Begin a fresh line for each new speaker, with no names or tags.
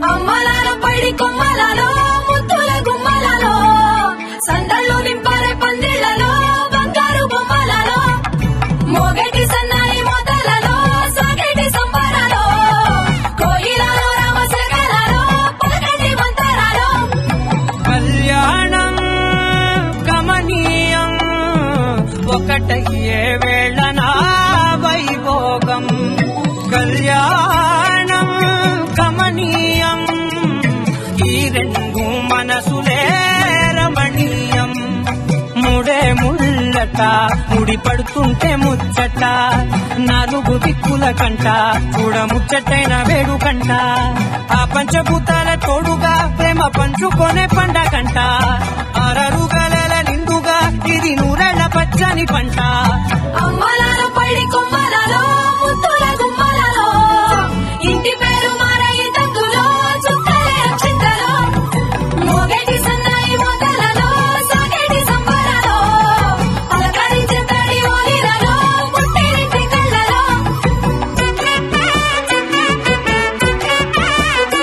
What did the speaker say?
అమ్మలాల పడి కొమ్మలలో ముత్తుల గుమ్మలలో సందళ్ళు నింపారే పందిళ్లలో బంగారు బొమ్మలలో మోగటి సన్నాయి మోతలలో సాగటి సంబరాలో కోయిలలో రామసగలలో పలకటి మంతరాలో
కళ్యాణం కమనీయం ఒకటయ్యే వేళనా వైభోగం కళ్యాణం కమనీయం ఈ రెండు మనసులే రమణీయం ముడే ముళ్ళట ముడి పడుతుంటే ముచ్చట నాలుగు దిక్కుల కంట చూడ ముచ్చటైన వేడుకంట ఆ పంచభూతాల తోడుగా ప్రేమ పంచుకొనే పండగంట అరరుగల నిండుగా ఇది నూరెళ్ళ పచ్చని పంట